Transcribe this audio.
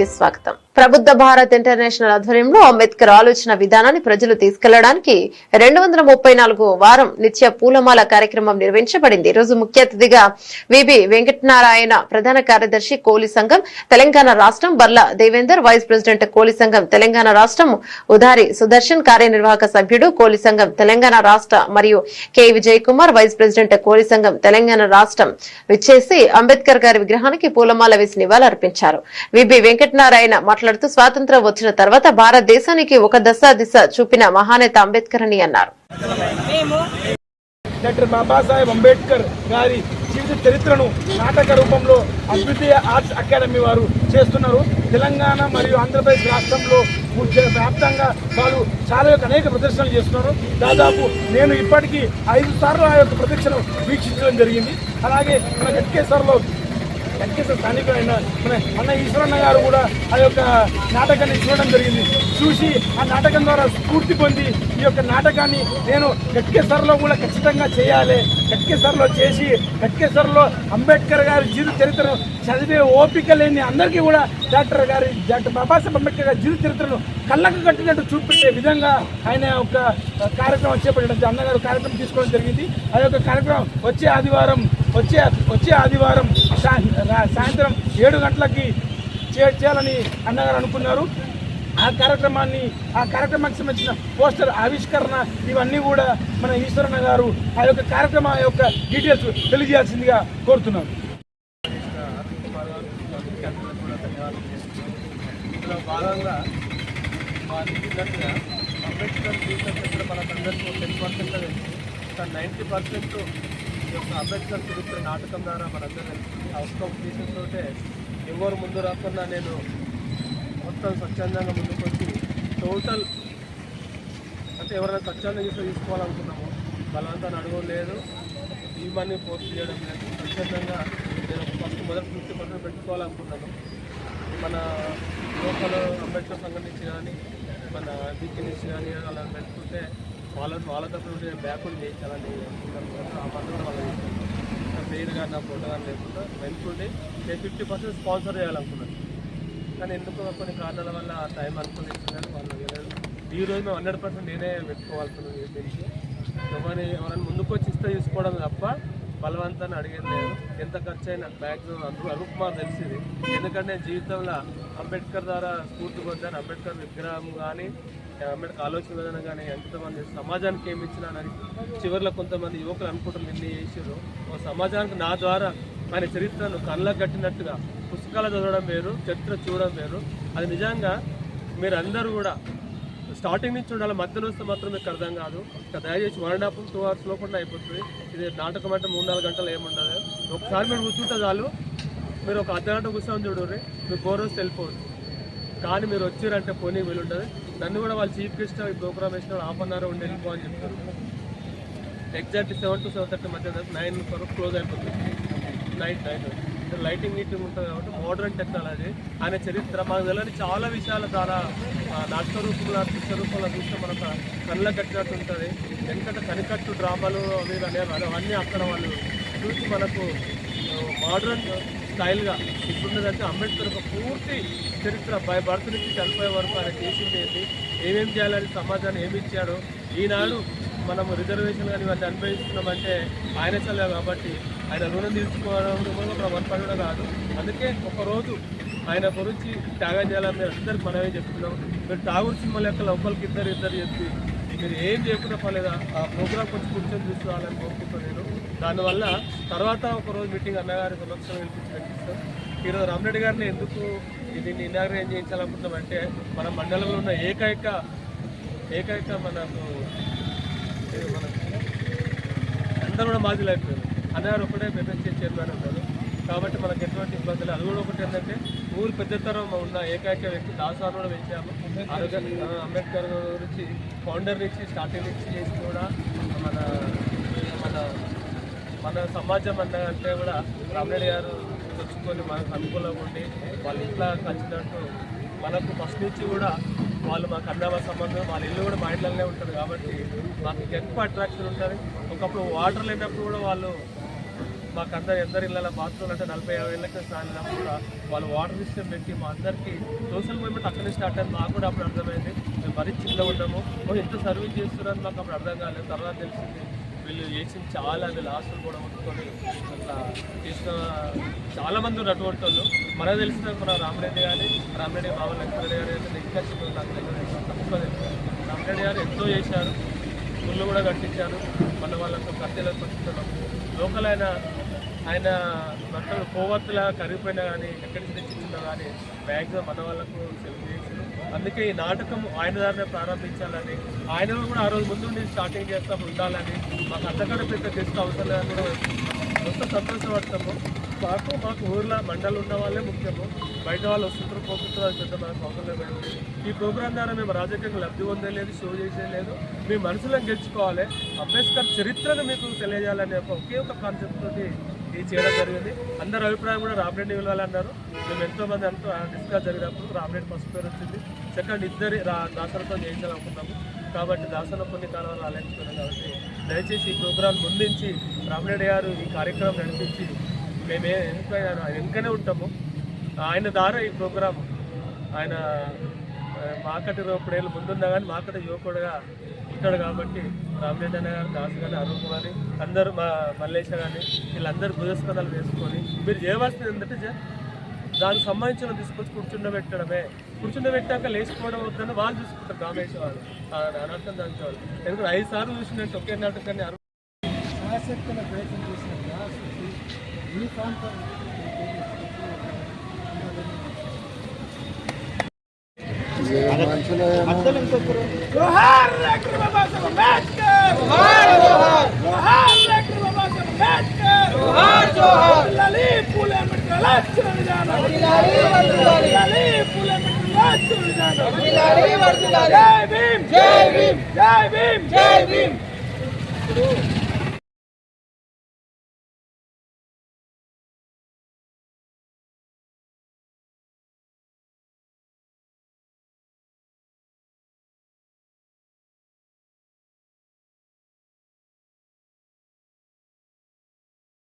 కి స్వాగతం. ప్రబుద్ధ భారత్ ఇంటర్నేషనల్ ఆధ్వర్యంలో అంబేద్కర్ ఆలోచన విధానాన్ని ప్రజలు తీసుకెళ్లడానికి 234 వారం నిత్య పూలమాల కార్యక్రమం నిర్వహించబడింది. ఈ రోజు ముఖ్య అతిథిగా విబి వెంకటనారాయణ, ప్రధాన కార్యదర్శి కోలి సంఘం తెలంగాణ రాష్ట్రం, బర్ల దేవేందర్, వైస్ ప్రెసిడెంట్ కోలి సంఘం తెలంగాణ రాష్ట్రం, ఉదారి సుదర్శన్, కార్యనిర్వాహక సభ్యుడు కోలి సంఘం తెలంగాణ రాష్ట్ర, మరియు K Vijay Kumar, vice president Koli సంఘం తెలంగాణ రాష్ట్రం విచ్చేసి అంబేద్కర్ గారి విగ్రహానికి పూలమాల వేసి నివాళులర్పించారు. విబి వెంకటనారాయణ మాట్లాడుతూ స్వాతంత్ర్యం వచ్చిన తర్వాత భారతదేశానికి ఒక దిశ చూపిన మహానేత అంబేద్కర్ అని అన్నారు. డాక్టర్ బాబాసాహెబ్ అంబేద్కర్ గారి జీవిత చరిత్రను నాటక రూపంలో అద్వితీయ ఆర్ట్స్ అకాడమీ వారు చేస్తున్నారు. తెలంగాణ మరియు ఆంధ్రప్రదేశ్ రాష్ట్రంలో వ్యాప్తంగా వాళ్ళు చాలా అనేక ప్రదర్శనలు చేస్తున్నారు. దాదాపు నేను ఇప్పటికీ 5 సార్లు ఆ యొక్క ప్రదర్శన వీక్షించడం జరిగింది. అలాగే మన గట్కేశ్వర్లో స్థానికులైన మన అన్న ఈశ్వరన్న గారు కూడా ఆ యొక్క నాటకాన్ని చూడడం జరిగింది. చూసి ఆ నాటకం ద్వారా స్ఫూర్తి పొంది ఈ యొక్క నాటకాన్ని నేను గట్కేశ్వర్లో కూడా ఖచ్చితంగా చేయాలి, గట్కేశ్వర్లో చేసి గట్కేశ్వర్లో అంబేద్కర్ గారి జీవిత చరిత్రను చదివే ఓపిక లేని అందరికీ కూడా డాక్టర్ బాబాసాహెబ్ అంబేద్కర్ గారి జీవిత చరిత్రను కళ్ళకు కట్టినట్టు చూపెట్టే విధంగా ఆయన ఒక కార్యక్రమం చేపట్టడం, అన్నగారు కార్యక్రమం తీసుకోవడం జరిగింది. ఆ యొక్క కార్యక్రమం వచ్చే ఆదివారం సాయంత్రం 7 గంటలకి చేయాలని అన్నగారు అనుకున్నారు. ఆ కార్యక్రమానికి సంబంధించిన పోస్టర్ ఆవిష్కరణ ఇవన్నీ కూడా మన ఈశ్వరన్న గారు ఆ యొక్క కార్యక్రమం యొక్క డీటెయిల్స్ తెలియజేయాల్సిందిగా కోరుతున్నాను. ఇందులో భాగంగా చెప్పినట్టుగా అంబేద్కర్ జీవిత చరిత్ర మనకందరికీ 10% తెలుసు. 90% అంబేద్కర్ చరిత్ర నాటకం ద్వారా మనందరూ అవుట్కమ్ తీసేస్తుంటే ఎవరు ముందు రాకుండా నేను మొత్తం స్వచ్ఛందంగా ముందుకు వచ్చి టోటల్ అంటే ఎవరైనా స్వచ్ఛందంగా తీసుకోవాలనుకున్నామో బలవంతాన్ని అడగడం లేదు, ఈ మనీ పోస్ట్ చేయడం లేదు. స్వచ్ఛందంగా నేను మొదటి 50% పెట్టుకోవాలనుకున్నాను. మన లోకల్ అంబేద్కర్ సంఘం నుంచి కానీ మన బీచ్ నుంచి కానీ అలా పెట్టుకుంటే వాళ్ళ తరఫున బ్యాకులు చేయించాలని ఆ పని కూడా వాళ్ళు చేస్తాను. పేరు కానీ నా ఫోటో కానీ లేకుండా వెనుకుండి నేను 50% స్పాన్సర్ చేయాలనుకున్నాను. కానీ ఎందుకు కొన్ని కారణాల వల్ల ఆ టైం అనుకుని ఇచ్చిందని వాళ్ళు వెళ్ళలేదు. ఈరోజు మేము 100% నేనే పెట్టుకోవాల్సింది. దీనికి ఎవరైనా ముందుకు వచ్చి ఇస్తే తీసుకోవడం తప్ప బలవంతాన్ని అడిగేది లేదు. ఎంత ఖర్చు అయినా మ్యాక్సిమం అనుకుమార్ తెలిసింది. ఎందుకంటే జీవితంలో అంబేద్కర్ ద్వారా స్ఫూర్తి పొందాను. అంబేద్కర్ విగ్రహం కానీ అంబేద్కర్ ఆలోచన విధానం కానీ ఎంతమంది సమాజానికి ఏమి ఇచ్చినానని చివరిలో కొంతమంది యువకులు అనుకుంటారు నిన్న చేసారు. ఒక సమాజానికి నా ద్వారా ఆయన చరిత్రను కళ్ళకు కట్టినట్టుగా పుస్తకాలు చదవడం వేరు, చరిత్ర చూడడం వేరు. అది నిజంగా మీరు అందరూ కూడా స్టార్టింగ్ నుంచి ఉండాలి, మధ్యలో వస్తే మాత్రం మీకు అర్థం కాదు. దయచేసి 1.5 to 2 hours లోపల అయిపోతుంది. ఇది నాటకం అంటే 3-4 గంటలు ఏముండదు. ఒకసారి మీరు కూర్చుంటే చాలు, మీరు ఒక అర్ధగంట కూర్చొని చూడండి, మీకు బోరోస్ వెళ్ళిపోవచ్చు. కానీ మీరు వచ్చారంటే పోనీ వీలుంటుంది. నన్ను కూడా వాళ్ళు చీఫ్ గెస్ట్ ఈ ప్రోగ్రామ్ వేసిన 1/2 hour ఉండి వెళ్ళిపో అని చెప్తారు. ఎగ్జాక్ట్లీ 7 to 7:30 మధ్య 9 వరకు క్లోజ్ అయిపోతుంది. నైట్ లైటింగ్ నీట్గా ఉంటుంది కాబట్టి మోడర్న్ టెక్నాలజీ. ఆయన చరిత్ర మాకు తెలియని చాలా విషయాలు చాలా నాటక రూపంలో దృశ్య రూపంలో చూస్తే మనకు కళ్ళ కట్టినట్టు ఉంటుంది. ఎందుకంటే కనికట్టు డ్రామాలు అవి అనేవాళ్ళు అవన్నీ అక్కడ వాళ్ళు చూసి మనకు మోడర్న్ స్టైల్గా ఇప్పుడున్నదంటే అంబేద్కర్ ఒక పూర్తి చరిత్ర బై బర్త్ నుంచి చనిపోయే వరకు ఆయన చేసింది ఏంటి, ఏమేమి చేయాలని సమాజాన్ని ఏమి ఇచ్చాడు. ఈనాడు మనము రిజర్వేషన్ కానీ ఇవన్నీ అనుభవిస్తున్నామంటే ఆయన చల్లే కాబట్టి ఆయన రుణం తీర్చుకోవడం మన పని కూడా కాదు. అందుకే ఒకరోజు ఆయన గురించి త్యాగం చేయాలని మీరు అందరికి మనమే చెప్తున్నాం. మీరు ఠాగూర్ సినిమా లెక్కలు ఒకరికి ఇద్దరు చెప్పి మీరు ఏం చేయకుండా పర్లేదా ఆ ప్రోగ్రామ్ కొంచెం కూర్చొని చూసుకోవాలని కోరుకుంటున్నాను నేను. దానివల్ల తర్వాత ఒకరోజు మీటింగ్ అన్నగారి సమక్షంలో వినిపిస్తాం. ఈరోజు రామరెడ్డి గారిని ఎందుకు దీన్ని ఇనాగ్రేట్ చేయించాలనుకుంటామంటే మన మండలంలో ఉన్న ఏకైక మనకు అందరూ కూడా మాజీలు అయిపోయారు. అన్నగారు ఒకటే పెద్దెన్సీ చైర్మన్ ఉంటారు కాబట్టి మనకు ఎటువంటి ఇబ్బందులు. అది కూడా ఒకటి ఏంటంటే ఊరు పెద్దతరం ఉన్న ఏకైక వ్యక్తి దాసాను కూడా పెంచాము. అంబేద్కర్ గురించి ఫౌండర్ నుంచి స్టార్టింగ్ నుంచి చేసి కూడా మన మన మన సమాజం అంటే కూడా రామరెడ్డి గారు తెచ్చుకొని మనకు అనుకూలంగా ఉండి వాళ్ళ ఇంట్లో కలిసినట్టు మనకు ఫస్ట్ నుంచి కూడా వాళ్ళు మాకు అన్నవ సంబంధం, వాళ్ళ ఇల్లు కూడా మా ఇంట్లోనే ఉంటుంది కాబట్టి మాకు ఎక్కువ అట్రాక్షన్ ఉంటుంది. ఒకప్పుడు వాటర్ లేనప్పుడు కూడా వాళ్ళు మాకందరు ఎందరి ఇళ్ళ బాత్రూమ్లు అంటే 40-50 ఏళ్ళకి స్నానం కూడా వాళ్ళు వాటర్ సిస్టమ్ పెట్టి మా అందరికీ సోషల్ మూవ్మెంట్ అక్కడి నుంచి స్టార్ట్ అయింది. మాకు కూడా అప్పుడు అర్థమైంది మేము మరీ చిన్నగా ఉన్నాము, ఎంత సర్వీస్ చేస్తున్నారని మాకు అప్పుడు అర్థం కాలేదు. తర్వాత తెలిసింది వీళ్ళు చేసింది చాలా, వీళ్ళు హాస్టల్ కూడా ఉంచుకొని అట్లా చేసిన చాలామంది ఉన్నారు అటువంటి వాళ్ళు. మనకు తెలిసిన మన రామరెడ్డి బాబా లక్ష్మణరెడ్డి గారు అయితే ఇంకా చిన్న నాకు తెలియదు, తక్కువ తెలుసు. రామరెడ్డి గారు ఎంతో చేశారు, స్కూళ్ళు కూడా కట్టించారు, మన వాళ్ళకు కట్టెలకు పంచుతున్నాం. లోకల్ ఆయన బట్టలు కోవత్తులా కరిగిపోయినా కానీ ఎక్కడి నుంచి తెచ్చిచ్చినా కానీ మ్యాక్సిమం మన వాళ్ళకు సెలవు చేశారు. అందుకే ఈ నాటకం ఆయన దారినే ప్రారంభించాలని, ఆయన కూడా ఆ రోజు ముందు నుంచి స్టార్టింగ్ చేస్తాం ఉండాలని, మాకు అంతకంటే పెద్ద గెస్ట్ అవసరం లేదని కూడా మొత్తం సంతోషపడతాము. మాకు ఊర్లో మండలు ఉన్న వాళ్ళే ముఖ్యము, బయట వాళ్ళు వస్తుంటారు పోతుంటారు, అది పెద్ద మనకు అవసరం లేదు. ఈ ప్రోగ్రాం ద్వారా మేము రాజకీయంగా లబ్ధి పొందేలేదు, షో చేసేయలేదు, మీ మనసులను గెలుచుకోవాలి, అంబేద్కర్ చరిత్రను మీకు తెలియజేయాలనే ఒకే ఒక కాన్సెప్ట్ తోటి ఇది చేయడం జరిగింది. అందరి అభిప్రాయం కూడా రామరెడ్డి వెళ్ళాలన్నారు. మేము ఎంతోమంది డిస్కస్ జరిగినప్పుడు రామరెడ్డి ఫస్ట్ పేరు వచ్చింది, సెకండ్ ఇద్దరి దాసనతో చేయించాలనుకున్నాము. కాబట్టి దాసన కొన్ని కాలాలు ఆలోచించుకున్నాం. కాబట్టి దయచేసి ఈ ప్రోగ్రాం ముందుంచి రామరెడ్డి గారు ఈ కార్యక్రమం నడిపించి మేమే వెనుకనే ఉంటాము. ఆయన ద్వారా ఈ ప్రోగ్రాం ఆయన మాకటి 20 ఏళ్ళు ముందున్నా కానీ మాకటి యువకుడుగా ఉంటాడు. కాబట్టి రామరెడ్డి అన్న గారు, దాసు కానీ, అరుణ్ కుమార్ అందరూ, మా మల్లేష కానీ వీళ్ళందరూ భుజస్కంధాలు వేసుకొని మీరు చేయవలసింది ఏంటంటే దానికి సంబంధించిన తీసుకొచ్చి కూర్చుండబెట్టాక లేచిపోవడం వద్దని వాళ్ళు చూసుకుంటారు. రామేశ్వర వాళ్ళు అనర్థం దానికి వాళ్ళు ఎందుకంటే 5 సార్లు చూసినట్టు ఒకే నాటకాన్ని ఆసక్తిన ప్రయత్నం చేసినట్టుగా ఈ ప్రాంతం జోహార్ డాక్టర్ బాబాసాహెబ్ అంబేద్కర్, జోహార్ జోహార్, జోహార్ డాక్టర్ బాబాసాహెబ్ అంబేద్కర్, జోహార్ జోహార్, లాలి పూలే అంబేద్కర్ రాష్ట్ర విధానం, లాలి వర్ధిల్లాలి, లాలి పూలే అంబేద్కర్ రాష్ట్ర విధానం, లాలి వర్ధిల్లాలి, జై భీమ్, జై భీమ్, జై భీమ్, జై భీమ్.